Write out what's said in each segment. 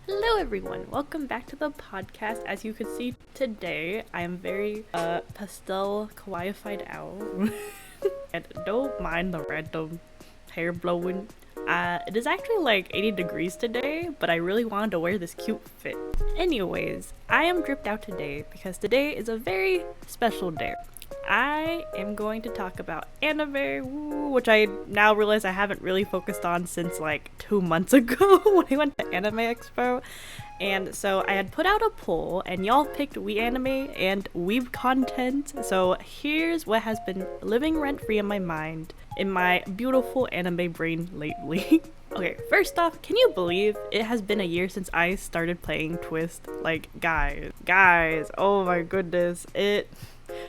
Hello everyone, welcome back to the podcast. As you can see today, I am very pastel kawaii-fied out. And don't mind the random hair blowing. It is actually like 80 degrees today, but I really wanted to wear this cute fit. Anyways, I am dripped out today because today is a very special day. I am going to talk about anime, which I now realize I haven't really focused on since like 2 months ago when I went to Anime Expo. And so I had put out a poll and y'all picked Wii anime and Weeb content. So here's what has been living rent-free in my mind, in my beautiful anime brain lately. Okay, first off, can you believe it has been a year since I started playing TWST? Like, guys, oh my goodness.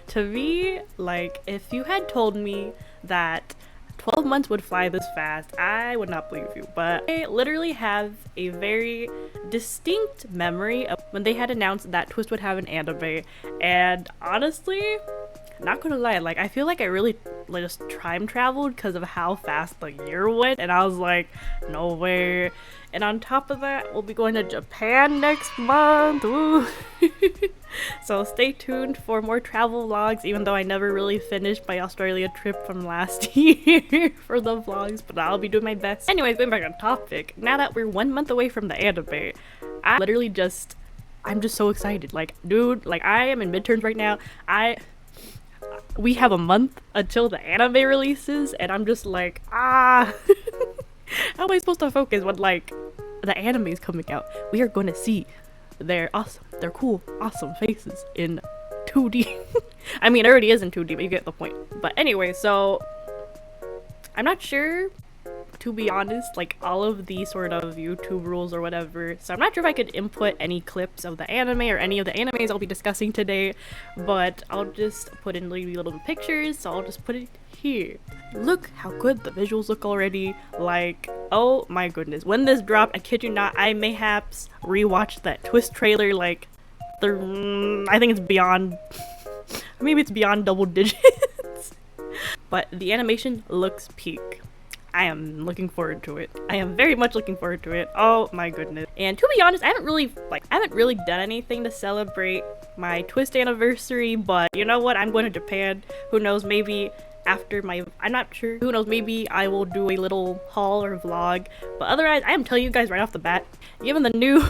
To me, like, if you had told me that 12 months would fly this fast, I would not believe you. But I literally have a very distinct memory of when they had announced that TWST would have an anime. And honestly, not gonna lie, like, I feel like I really just time traveled because of how fast the year went. And I was like, no way. And on top of that, we'll be going to Japan next month. Woo. So stay tuned for more travel vlogs, even though I never really finished my Australia trip from last year for the vlogs, but I'll be doing my best. Anyways, going back on topic, now that we're 1 month away from the anime, I'm just so excited. Like, dude, like, I am in midterms right now. We have a month until the anime releases, and I'm just like, how am I supposed to focus when, like, the anime is coming out? We are going to see their cool, awesome faces in 2D. I mean, it already is in 2D, but you get the point. But anyway, so I'm not sure, to be honest, like, all of the sort of YouTube rules or whatever. So I'm not sure if I could input any clips of the anime or any of the animes I'll be discussing today, but I'll just put in little pictures, so I'll just put it here. Look how good the visuals look already. Like, oh my goodness. When this dropped, I kid you not, I mayhaps rewatched that TWST trailer like I think it's beyond maybe it's beyond double digits. But the animation looks peak. I am looking forward to it. I am very much looking forward to it. Oh my goodness. And to be honest, I haven't really done anything to celebrate my TWST anniversary, but you know what? I'm going to Japan. Who knows, maybe after I'm not sure. Who knows, maybe I will do a little haul or vlog. But otherwise, I am telling you guys right off the bat, given the new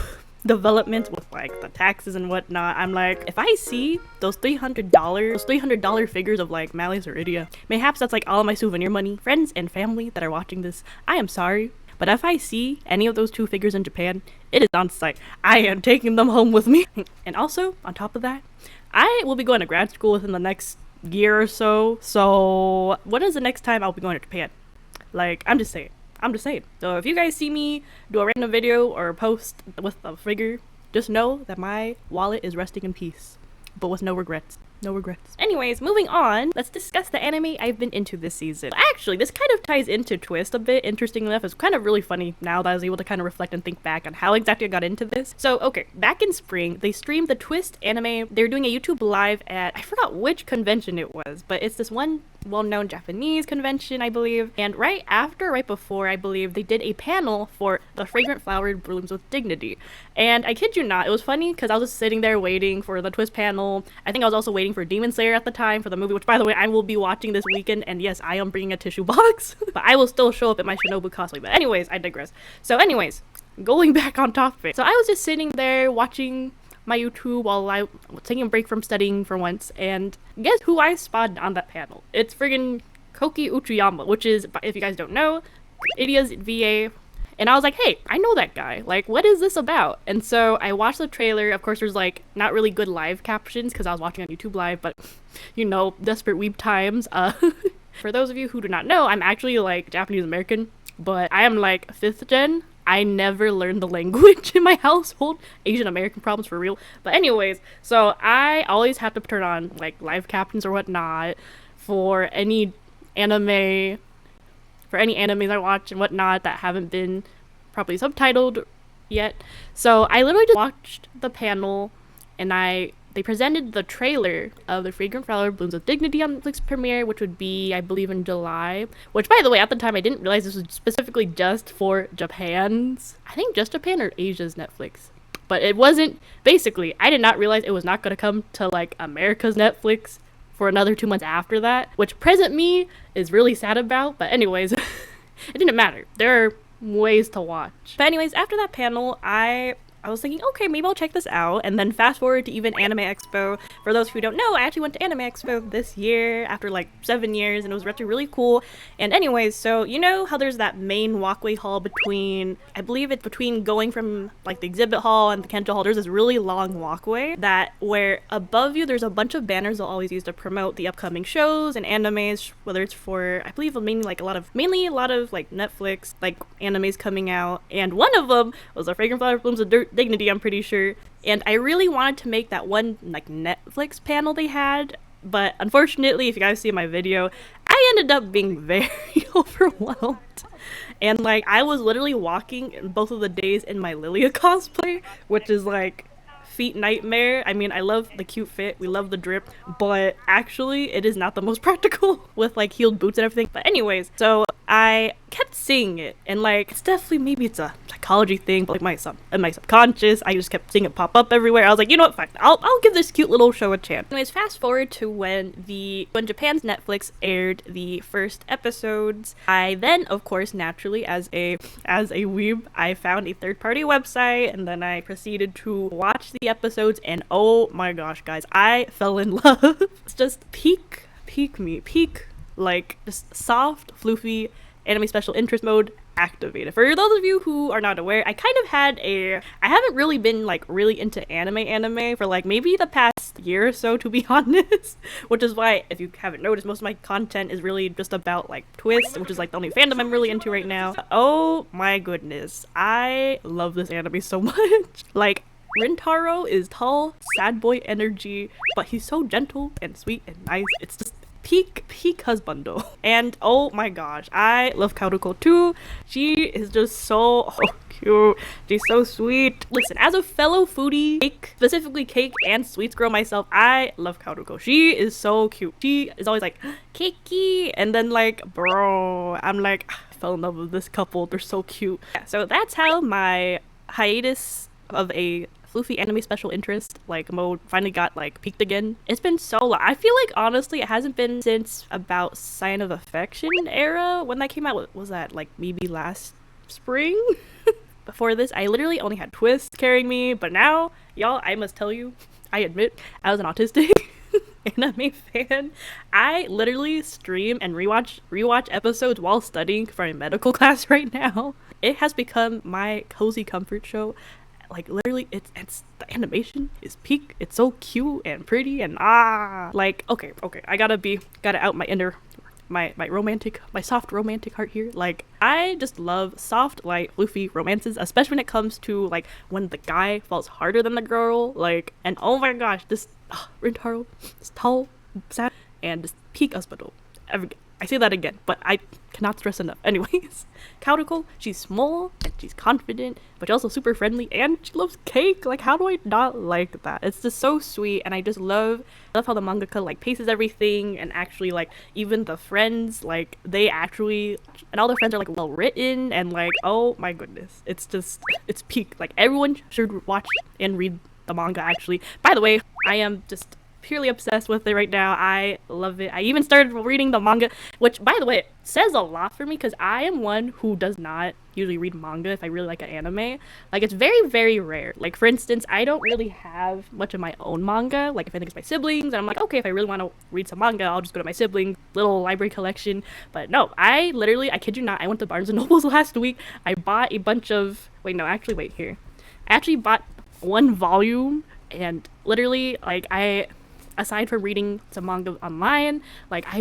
developments with like the taxes and whatnot, I'm like, if I see those $300 figures of like Malleus or Idia, mayhaps that's like all of my souvenir money. Friends and family that are watching this, I am sorry, but if I see any of those two figures in Japan, it is on site. I am taking them home with me. And also, on top of that, I will be going to grad school within the next year or so. So when is the next time I'll be going to Japan? Like, I'm just saying. So if you guys see me do a random video or post with a figure, just know that my wallet is resting in peace, but with no regrets. Anyways, moving on, let's discuss the anime I've been into this season. Actually, this kind of ties into TWST a bit. Interestingly enough, it's kind of really funny now that I was able to kind of reflect and think back on how exactly I got into this. So, okay, back in spring, they streamed the TWST anime. They were doing a YouTube live at, I forgot which convention it was, but it's this one well-known Japanese convention, I believe. And right before, I believe, they did a panel for the Fragrant Flower Blooms with Dignity. And I kid you not, it was funny because I was just sitting there waiting for the TWST panel. I think I was also waiting for Demon Slayer at the time for the movie, which by the way, I will be watching this weekend. And yes, I am bringing a tissue box, but I will still show up in my Shinobu cosplay. But anyways, I digress. So anyways, going back on topic. So I was just sitting there watching my YouTube while I was taking a break from studying for once, and guess who I spotted on that panel? It's friggin' Koki Uchiyama, which is, if you guys don't know, Idia's VA. And I was like, hey, I know that guy. Like, what is this about? And so I watched the trailer. Of course, there's like not really good live captions because I was watching on YouTube Live, but you know, desperate weeb times. For those of you who do not know, I'm actually like Japanese American, but I am like 5th gen. I never learned the language in my household. Asian American problems for real. But anyways, so I always have to turn on like live captions or whatnot for any animes I watch and whatnot that haven't been properly subtitled yet. So I literally just watched the panel and I they presented the trailer of the Fragrant Flower Blooms with Dignity on Netflix premiere, which would be, I believe, in July. Which, by the way, at the time I didn't realize this was specifically just for Japan's, I think just Japan or Asia's Netflix. But it wasn't, basically, I did not realize it was not going to come to like America's Netflix for another 2 months after that, which present me is really sad about. But anyways, it didn't matter. There are ways to watch. But anyways, after that panel, I was thinking, okay, maybe I'll check this out. And then fast forward to even Anime Expo. For those who don't know, I actually went to Anime Expo this year after like 7 years, and it was actually really cool. And anyways, so you know how there's that main walkway hall between, I believe it's between going from like the exhibit hall and the Kento hall, there's this really long walkway that where above you there's a bunch of banners they'll always use to promote the upcoming shows and animes, whether it's for, I believe mainly a lot of like Netflix like animes coming out. And one of them was the Fragrant Flower Blooms of Dignity, I'm pretty sure. And I really wanted to make that one like Netflix panel they had, but unfortunately, if you guys see my video, I ended up being very overwhelmed. And like I was literally walking both of the days in my Lilia cosplay, which is like feet nightmare. I mean, I love the cute fit, we love the drip, but actually it is not the most practical with like heeled boots and everything. But anyways, so I kept seeing it, and like it's definitely, maybe it's a psychology thing, but like in my subconscious, I just kept seeing it pop up everywhere. I was like, you know what, fine, I'll give this cute little show a chance. Anyways, fast forward to when Japan's Netflix aired the first episodes. I then, of course, naturally as a weeb, I found a third-party website, and then I proceeded to watch the episodes, and oh my gosh, guys, I fell in love. It's just peak like just soft, floofy anime special interest mode activated. For those of you who are not aware, I haven't really been like really into anime for like maybe the past year or so, to be honest, which is why, if you haven't noticed, most of my content is really just about like TWST, which is like the only fandom I'm really into right now. Oh my goodness, I love this anime so much. Like, Rintaro is tall, sad boy energy, but he's so gentle and sweet and nice. It's just peak husbando. And oh my gosh, I love Kaoruko too. She is just so cute. She's so sweet. Listen, as a fellow foodie, specifically cake and sweets girl myself, I love Kaoruko. She is so cute. She is always like, Keiki, and then like, bro, I'm like, I fell in love with this couple. They're so cute. Yeah, so that's how my hiatus of a floofy anime special interest like mode finally got like peaked again. It's been so long. I feel like honestly it hasn't been since about Sign of Affection era, when that came out. Was that like maybe last spring? Before this, I literally only had TWST carrying me, but now, y'all, I must tell you, I admit, I was an autistic anime fan. I literally stream and rewatch episodes while studying for a medical class right now. It has become my cozy comfort show. Like literally, it's the animation is peak. It's so cute and pretty and like okay, I gotta out my soft romantic heart here. Like, I just love soft, light, floofy romances, especially when it comes to like when the guy falls harder than the girl. Like, and oh my gosh, this Rintaro is tall, sad, and just peak husbando. I say that again, but I cannot stress enough. Anyways, Kaoruko, she's small and she's confident, but she's also super friendly, and she loves cake. Like, how do I not like that? It's just so sweet, and I just love how the mangaka like paces everything, and actually like even the friends, like they actually, and all the friends are like well written, and like oh my goodness, it's peak. Like, everyone should watch and read the manga. Actually, by the way, I am just purely obsessed with it right now. I love it. I even started reading the manga, which by the way says a lot for me, because I am one who does not usually read manga if I really like an anime. Like, it's very, very rare. Like, for instance, I don't really have much of my own manga. Like, if I think it's my siblings, and I'm like, okay, if I really want to read some manga, I'll just go to my siblings' little library collection. But no, I kid you not, I went to Barnes & Noble's last week. I bought a bunch of, I actually bought one volume, and literally, like, aside from reading some manga online, like I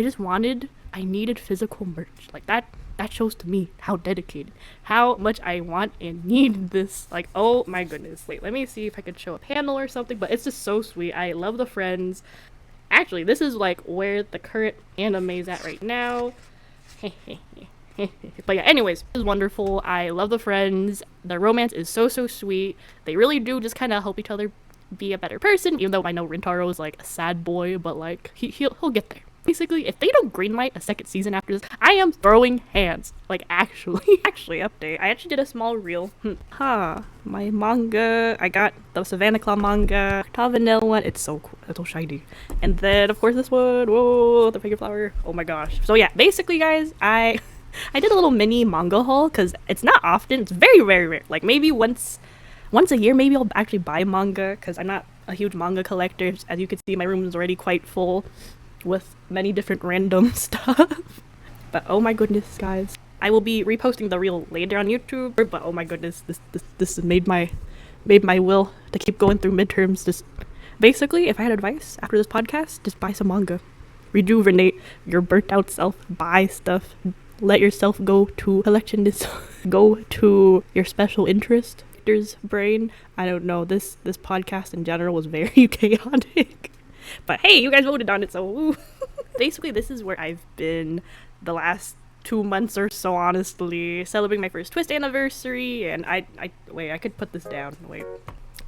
needed physical merch. Like, that shows to me how dedicated, how much I want and need this. Like, oh my goodness. Wait, let me see if I could show a panel or something, but it's just so sweet. I love the friends. Actually, this is like where the current anime is at right now. But yeah, anyways, this is wonderful. I love the friends. The romance is so sweet. They really do just kind of help each other be a better person, even though I know Rintaro is like a sad boy, but like he'll get there. Basically, if they don't greenlight a second season after this, I am throwing hands. Like, actually update. I actually did a small reel. My manga. I got the Savannah Claw manga, the vanilla one. It's so cool. It's so shiny. And then, of course, this one. Whoa, the Fragrant Flower. Oh my gosh. So yeah, basically, guys, I did a little mini manga haul because it's not often. It's very, very rare. Like, maybe once a year, maybe I'll actually buy manga because I'm not a huge manga collector. As you can see, my room is already quite full with many different random stuff. But oh my goodness, guys, I will be reposting the reel later on YouTube. But oh my goodness, this made my will to keep going through midterms. Just basically, if I had advice after this podcast, just buy some manga, rejuvenate your burnt out self, buy stuff, let yourself go to collectionist, go to your special interest brain. I don't know, this podcast in general was very chaotic. But hey, you guys voted on it, so woo. Basically, this is where I've been the last 2 months or so, honestly. Celebrating my first TWST anniversary, and I could put this down. Wait.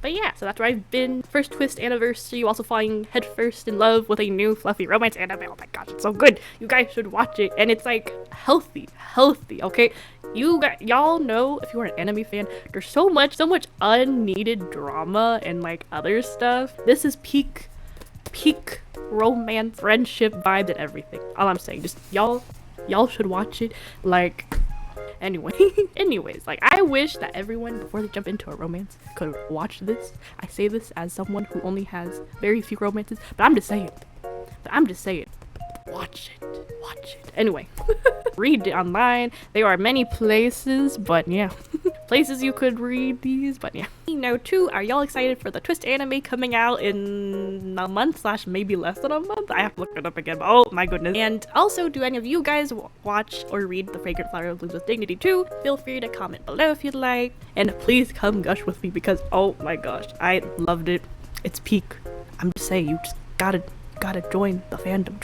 But yeah, so that's where I've been. First TWST anniversary, also falling headfirst in love with a new fluffy romance anime. Oh my gosh, it's so good. You guys should watch it. And it's like healthy, okay? Y'all know, if you're an anime fan, there's so much unneeded drama and like other stuff. This is peak romance, friendship vibes and everything. All I'm saying, just y'all should watch it. Like, anyways, like, I wish that everyone, before they jump into a romance, could watch this. I say this as someone who only has very few romances, but I'm just saying, watch it. Anyway, read it online. There are many places, but yeah, places you could read these, but yeah. Now too, are y'all excited for the TWST anime coming out in a month / maybe less than a month? I have to look it up again, but oh my goodness. And also, do any of you guys watch or read the Fragrant Flower Blooms with Dignity too? Feel free to comment below if you'd like, and please come gush with me because oh my gosh, I loved it. It's peak. I'm just saying, you just gotta join the fandom,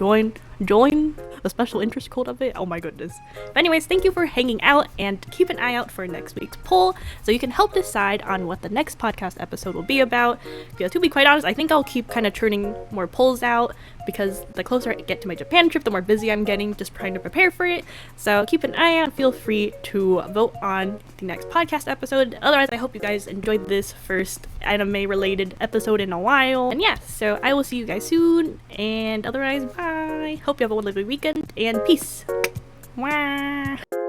join the special interest code of it. Oh my goodness. But anyways, thank you for hanging out, and keep an eye out for next week's poll so you can help decide on what the next podcast episode will be about. Because to be quite honest, I think I'll keep kind of churning more polls out because the closer I get to my Japan trip, the more busy I'm getting just trying to prepare for it. So keep an eye out. Feel free to vote on the next podcast episode. Otherwise, I hope you guys enjoyed this first anime related episode in a while. And yeah, so I will see you guys soon. And otherwise, bye. Hope you have a wonderful weekend and peace. Mwah.